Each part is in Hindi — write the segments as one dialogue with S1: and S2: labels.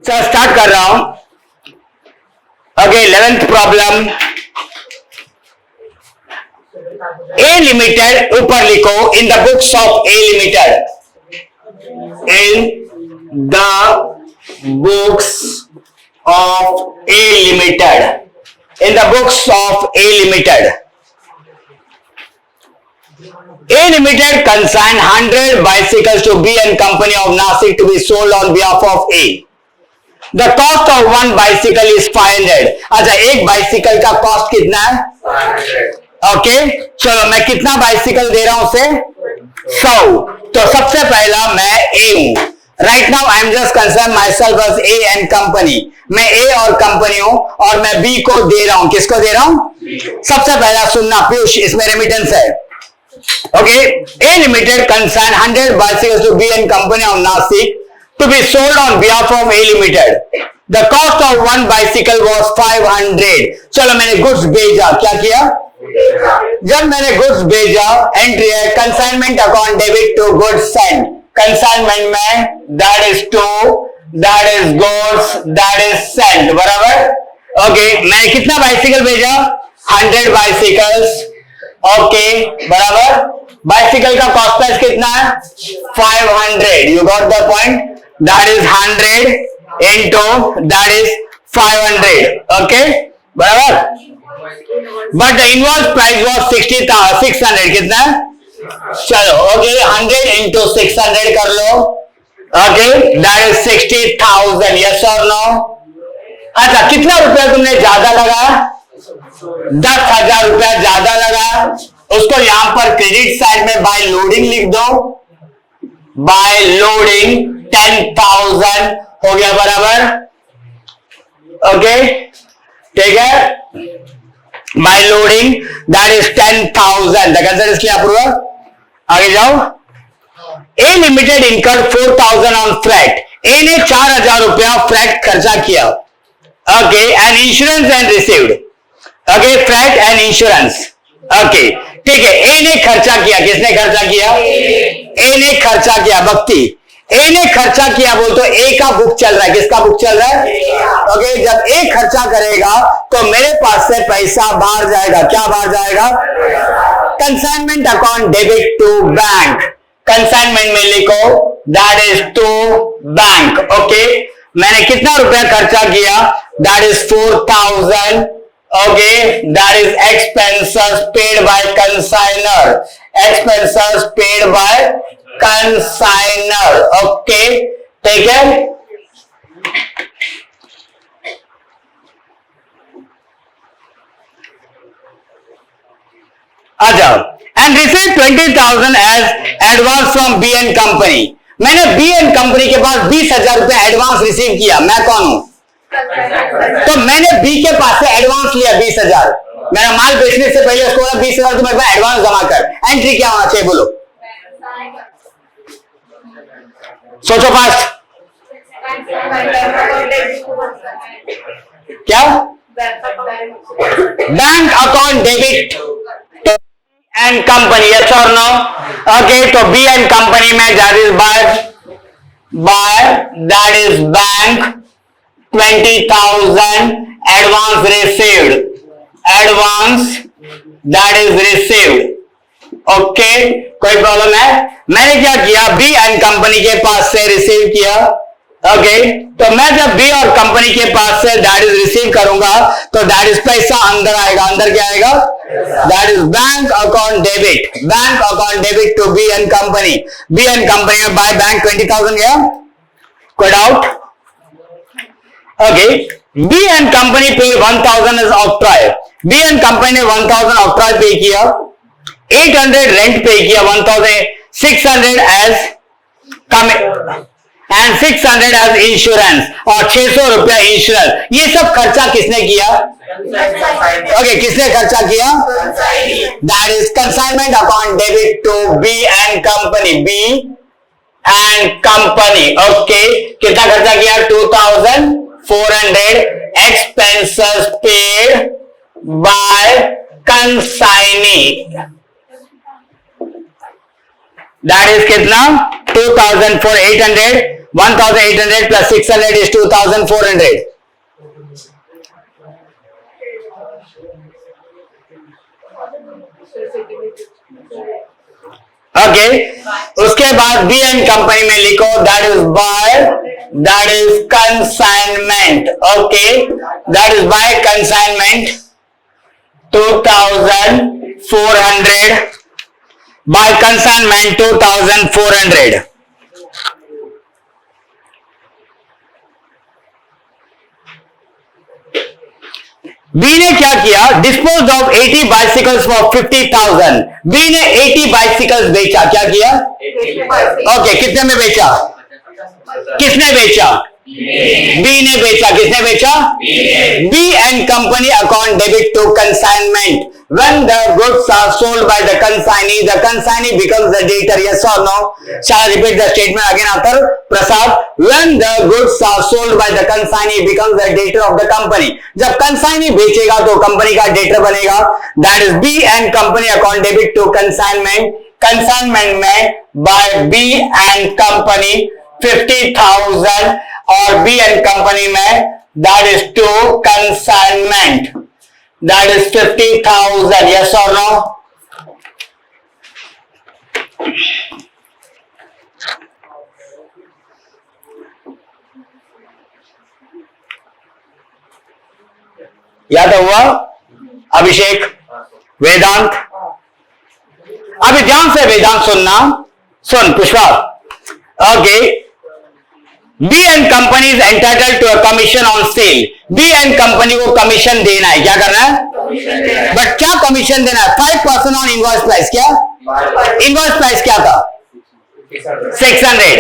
S1: चलो स्टार्ट कर रहा हूं। Okay, 11th problem. ए लिमिटेड ऊपर लिखो, in the books of A limited, in the books of A limited, in the books of A limited, A Limited consigned 100 bicycles to B and Company of Nasik to be sold on behalf of A. The cost of one bicycle is 500. अच्छा, एक बाइसिकल का कॉस्ट कितना है? 500. ओके, चलो मैं कितना बाइसिकल दे रहा हूं उसे? 100. तो सबसे पहला मैं A हूं। Right now I am just concern myself as A and company. मैं ए और कंपनी हूं और मैं बी को दे रहा हूं। किसको दे रहा हूं? सबसे पहला सुनना पीयूष, इसमें रेमिटेंस है। Okay, A Limited consigned 100 bicycles to B and Company of Nasik to be sold on behalf of A Limited. The cost of one bicycle was 500. चलो मैंने गुड्स भेजा, क्या किया? जब मैंने गुड्स भेजा, एंट्री है consignment account debit to goods send. Consignment में that is to, that is goods, that is send, बराबर। ओके, मैंने कितना बाइसिकल भेजा? 100 बाइसिकल्स। ओके, बराबर। बाइसिकल का कॉस्ट प्राइस कितना है? 500. You got the point? That is 100 into that is 500. Okay, बराबर। But the invoice price was 600. कितना? चलो, ओके, 100 इंटू 600 कर लो। Okay, that is 60,000. यस और नो? अच्छा, कितना रुपया तुमने ज्यादा लगाया? 10,000 रुपया ज्यादा लगा। उसको यहां पर क्रेडिट साइड में बाय लोडिंग लिख दो। बाय लोडिंग 10,000 हो गया, बराबर। ओके, ठीक है। By loading that is 10,000। The concept is clear approver. आगे जाओ। A limited incurred 4,000 on freight. A ने 4,000 रुपया फ्रैट खर्चा किया। Okay, and insurance and received. Okay, freight and insurance. Okay, ठीक है। ए ने खर्चा किया। किसने खर्चा किया? ए ने खर्चा किया। भक्ति, ए ने खर्चा किया बोल तो ए का बुक चल रहा है। किसका बुक चल रहा है? ओके, जब ए खर्चा करेगा तो मेरे पास से पैसा बाहर जाएगा। क्या बाहर जाएगा? Consignment account debit to bank. Consignment में लिखो that is to bank. Okay, मैंने कितना रुपया खर्चा किया? That is 4,000. Okay, that is expenses paid by consignor. Expenses paid by consignor. Okay, take it. अच्छा, and received 20,000 as advance from B and Company. मैंने B and Company के पास 20,000 रुपए एडवांस रिसीव किया। मैं कौन हूं? तो मैंने बी के पास से एडवांस लिया 20,000। मेरा माल बेचने से पहले उसको 20,000 तो मेरे पास एडवांस जमा कर। एंट्री क्या होना चाहिए बोलो? सोचो फास्ट। क्या? Bank account debit and company. Yes और नो? ओके, तो बी एंड कंपनी में that is by that is bank 20,000 advance received. Advance that is received. Okay, कोई प्रॉब्लम है? मैंने क्या किया? बी एंड कंपनी के पास से रिसीव किया। ओके, तो मैं जब बी और कंपनी के पास से दैट इज रिसीव करूंगा तो दैट इज पैसा अंदर आएगा। अंदर क्या आएगा? That is bank account debit. Bank account debit to B and company. B and company में बाय बैंक 20,000 गया। कोई doubt? Okay, B and company पे 1,000 as octroi. B and company ने 1,000 ऑक्ट्रॉय पे किया। 800 रेंट पे किया। 1,600 एज एंड 600 एज इंश्योरेंस और 600 रुपया इंश्योरेंस। ये सब खर्चा किसने किया? ओके, किसने खर्चा किया? That is consignment account debit to B and company. B and company. Okay, कितना खर्चा किया? 2,400 expenses paid by consignee. That is कितना? 2,800 1800 plus 600 is 2400. ओके, उसके बाद बी एंड कंपनी में लिखो that is by, that is consignment. Okay, that is by consignment 2400, by consignment 2400. B ने क्या किया? Dispose of 80 bicycles for 50,000. B ने 80 बाइसिकल्स बेचा. क्या किया? ओके, कितने में बेचा? किसने बेचा? बी ने बेचा. किसने बेचा? B and company account debit to consignment. When the goods are sold by the consignee becomes the debtor. Yes or no? Shall I repeat the statement again after Prasad? When the goods are sold by the consignee becomes the debtor of the company. जब consignee बेचेगा तो कंपनी का डेटर बनेगा. That is B and company account debit to consignment. Consignment में by B and company 50,000 और B and company में that is to consignment. That is 50,000. Yes or no? याद हुआ? अभिषेक, वेदांत, अभी ध्यान से वेदांत सुनना. सुन Pushpa. Okay, B and company is entitled to a commission on sale. B and company को कमीशन देना है. क्या करना है? बट क्या कमीशन देना है? 5% ऑन इनवॉइस प्राइस. क्या इनवॉइस प्राइस क्या था? 600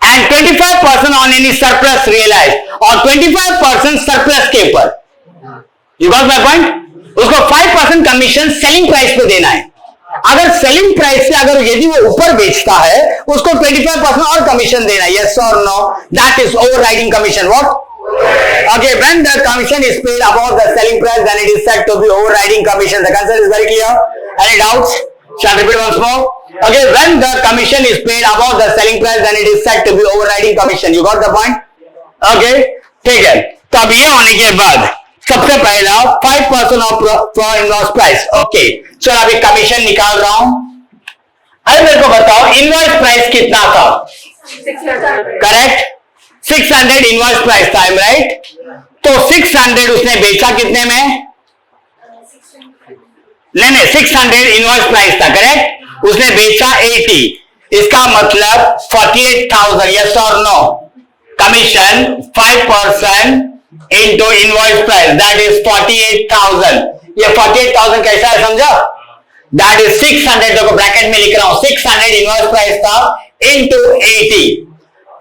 S1: and 25% on any surplus realise और 25% सरप्लस के ऊपर. You got my point? उसको 5% कमीशन सेलिंग प्राइस पे देना है. अगर सेलिंग प्राइस से अगर यदि वो ऊपर बेचता है उसको 25% और कमीशन देना है. यस और no? That is overriding commission. What? Okay, when the commission is paid above the selling price, then it is said to be overriding commission. The concept is very clear. Any doubts? Shall I repeat once more? Okay, when the commission is paid above the selling price, then it is said to be overriding commission. You got the point? Okay, ठीक है. तो अब ये होने के बाद सबसे पहला 5% ऑफ इनवॉइस प्राइस. ओके, चलो अभी कमीशन निकाल रहा हूं. अरे मेरे को बताओ इनवॉइस प्राइस कितना था? करेक्ट, 600 इनवॉइस प्राइस था. राइट? तो 600 उसने बेचा कितने में? नहीं, 600 इनवॉइस प्राइस था. करेक्ट? उसने बेचा 80. इसका मतलब 48,000. यस और no? Commission 5% into invoice price, that is 48,000. ये 48,000 कैसा है समझा? That is 600. देखो ब्रैकेट में लिख रहा हूं. 600 इनवॉइस प्राइस था इनटू 80.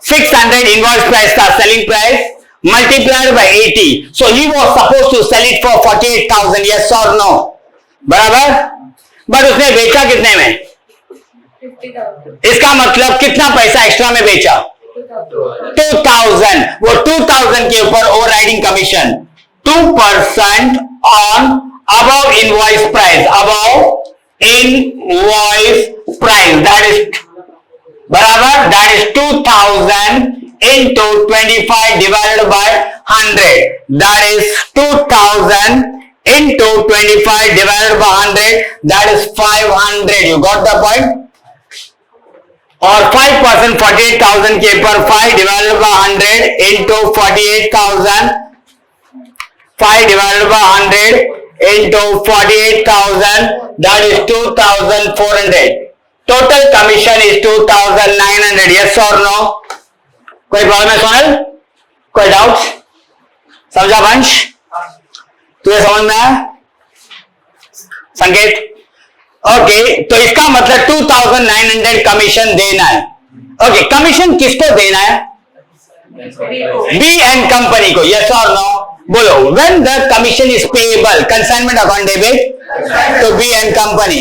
S1: 600 invoice price था selling price multiplied by 80. So he was supposed to sell it for 48,000. Yes or no? बराबर? बट उसने बेचा कितने में? 50,000. इसका मतलब कितना पैसा एक्स्ट्रा में बेचा? 2,000. वो 2,000 के ऊपर overriding commission 2% on above invoice price. Above invoice price. That is बराबर. That is 2,000 into 25 divided by 100. That is 2,000 into 25 divided by 100. That is 500. You got the point? और 5% 48,000 के ऊपर 5 divided by 100 into 48,000. 5 divided by 100 into 48,000. That is 2,400. Total commission is 2,900. Yes और नो? कोई प्रॉब्लम है सोनल? कोई डाउट? समझा वंश? तुझे समझ में आया? संकेत? ओके, तो इसका मतलब 2,900 कमीशन देना है. ओके, कमीशन किसको देना है? बी एंड कंपनी को. यस और नो? बोलो. When the commission is payable, consignment account debit to B and company.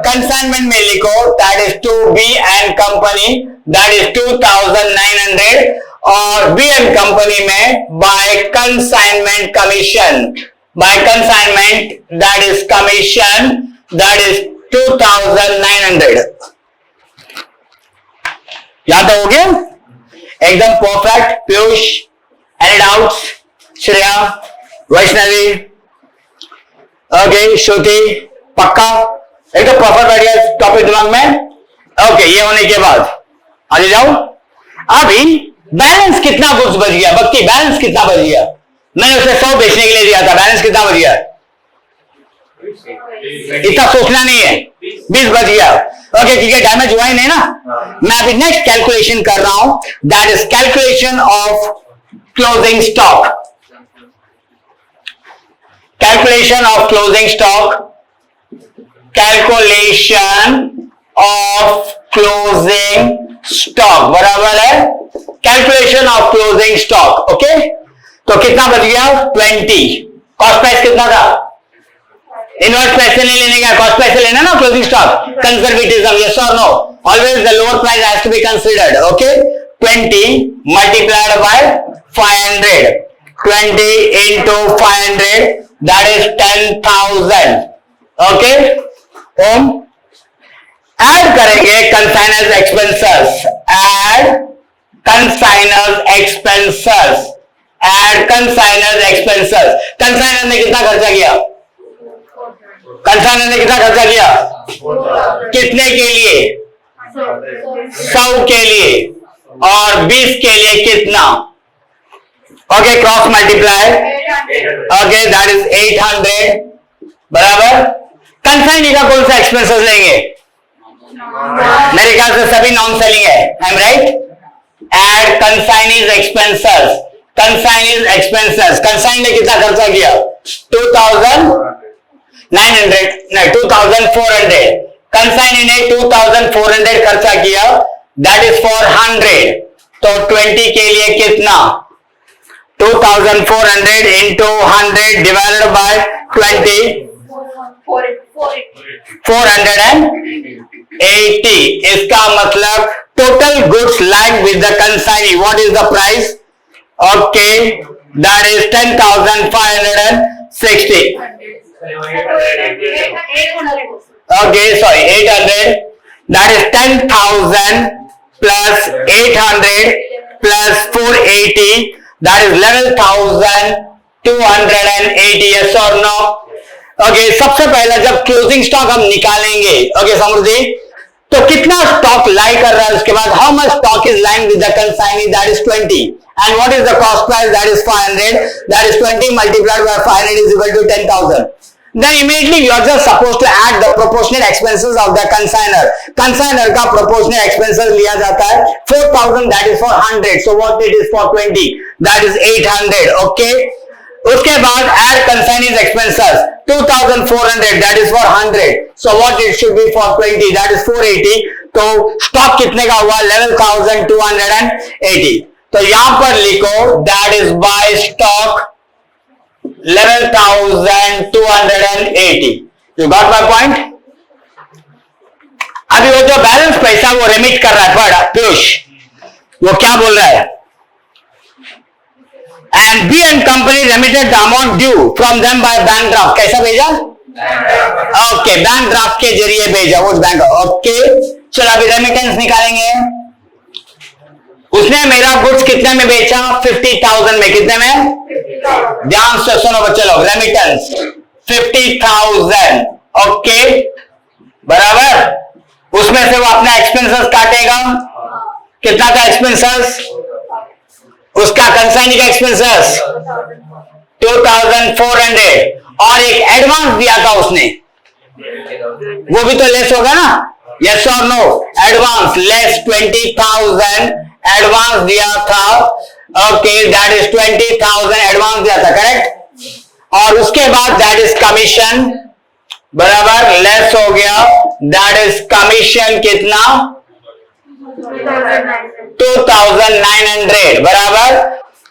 S1: Consignment में लिखो that is to B and company, that is 2,900. और B and company में by consignment commission, by consignment that is commission, that is 2,900. याद हो गया? एकदम perfect. Piyush, any doubts? Shreya, Vaishnavi, okay, Shruti, पक्का एकदम परफेक्ट बढ़िया टॉपिक दिमाग में। ओके, ये होने के बाद आगे जाओ। अभी बैलेंस कितना गुड्स बच गया? भक्ति, बैलेंस कितना बच गया? मैंने उसे 100 बेचने के लिए दिया था, बैलेंस कितना बच गया? इतना सोचना नहीं है, 20 बच गया। ओके, ठीक है, डैमेज हुआ ही नहीं ना। मैं अभी नेक्स्ट कैलकुलेशन कर रहा हूं, that is calculation of closing stock. Calculation of closing stock, calculation of closing stock बराबर है calculation of closing stock. Okay, तो कितना बच गया? 20। कॉस्ट प्राइस कितना था? इनवर्स पैसे नहीं लेने का, कॉस्ट पैसे लेना ना क्लोजिंग स्टॉक। कंजर्वेटिज्म, यस और no? Always the lower price has to be considered. Okay, 20 multiplied by 500, 20 into 500, that is 10,000. Okay, Om add करेंगे consignor's expenses, add consignor's expenses, add consignor's expenses. Consignor ने कितना खर्चा किया? कंसाइनर ने कितना खर्चा किया? कितने के लिए? 100 के लिए, और 20 के लिए कितना? Okay, cross multiply. Okay, that is 800 बराबर। कंसाइनी का कौन सा एक्सपेंसेस लेंगे? मेरे ख्याल से सभी नॉन सेलिंग है, I am right? Add consignee's expenses, consignee's expenses. Consignee ने कितना खर्चा किया? 2400। कंसाइनी ने 2400 खर्चा किया, दैट इज फॉर 100। तो 20 के लिए कितना? 2400 into 100 divided by 20, 480। इसका मतलब total goods like with the consignee, what is the price? Okay, that is 10,560। Okay, sorry 800, that is 10,000 plus 800 plus 480, that is 11,280। yes or no? Okay, सबसे पहले जब क्लोजिंग स्टॉक हम निकालेंगे, ओके समृद्धि, तो कितना स्टॉक लाई कर रहा है, उसके बाद how much stock is lying with the consignee, that is 20, and what is the cost price, that is 500, that is 20 multiplied by 500 is equal to 10,000। Then immediately you are just supposed to add the proportionate expenses of the consigner. Consigner का proportionate expenses लिया जाता है 4,000, that is for 100, so what it is for 20, that is 800। okay, उसके बाद add consignees expenses 2,400, that is for 100, so what it should be for 20, that is 480। तो stock कितने का हुआ? 11,280। तो यहां पर लिखो that is by stock 11,280। You got my point? अभी वो जो बैलेंस पैसा वो रेमिट कर रहा है बड़ा पीयूष, वो क्या बोल रहा है? And B and company remitted the amount due from them by bank draft. कैसा भेजा? ओके, बैंक ड्राफ्ट के जरिए भेजा वो बैंक। ओके, चलो अभी रेमिटेंस निकालेंगे। उसने मेरा गुड्स कितने में बेचा? 50,000 में। कितने में? ध्यान से सुनो बच्चे लोग, रेमिटेंस 50,000। ओके बराबर, उसमें से वो अपना एक्सपेंसेस काटेगा। कितना का एक्सपेंसेस? उसका कंसाइनी का एक्सपेंसेस 2,400, और एक एडवांस दिया था उसने, वो भी तो लेस होगा ना? यस और नो? एडवांस लेस 20,000 एडवांस दिया था। ओके, दैट इज 20,000 एडवांस दिया था, करेक्ट? और उसके बाद दैट इज कमीशन बराबर, लेस हो गया, दैट इज कमीशन कितना? 2,900 बराबर।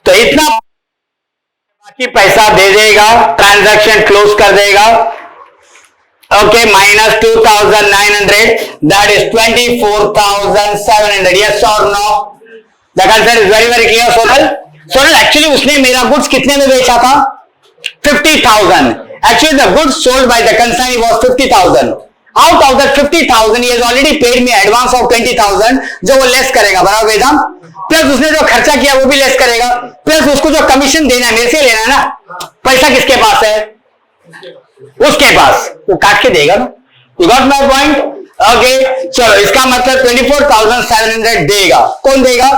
S1: तो इतना बाकी पैसा दे देगा, ट्रांजैक्शन क्लोज कर देगा। Okay, minus 2,900, that is 24,700। Yes और no? The answer is very very clear. Sonal actually उसने मेरा गुड्स कितने में बेचा था? 50,000। Actually the goods sold by the consignee was 50,000। Out of that 50,000 he has already paid me advance of 20,000, जो वो लेस करेगा बराबर वेदांत। प्लस उसने जो खर्चा किया वो भी लेस करेगा, प्लस उसको जो कमीशन देना है मेरे से लेना है ना, पैसा किसके पास है, उसके पास, वो काट के देगा ना। You got my point? Okay, चलो इसका मतलब 24,700 देगा, कौन देगा?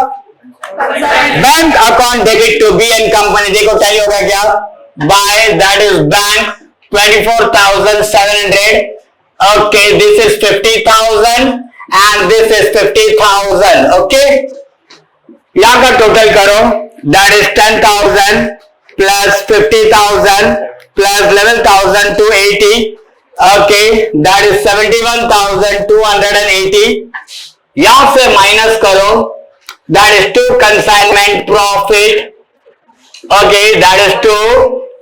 S1: Bank account debit to B and company, देखो टैली होगा क्या, by that is bank 24,700, okay this is 50,000 and this is 50,000, okay यहां का टोटल करो, that is 10,000 plus 50,000 plus 11,280, okay that is 71,280, यहां से माइनस करो, that is to consignment profit, okay that is to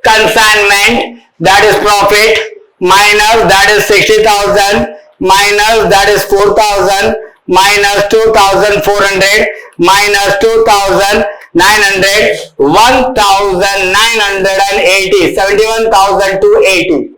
S1: consignment, that is profit, minus that is 60,000 minus that is 4,000 minus 2,400 minus 2,900 1,980 71,280,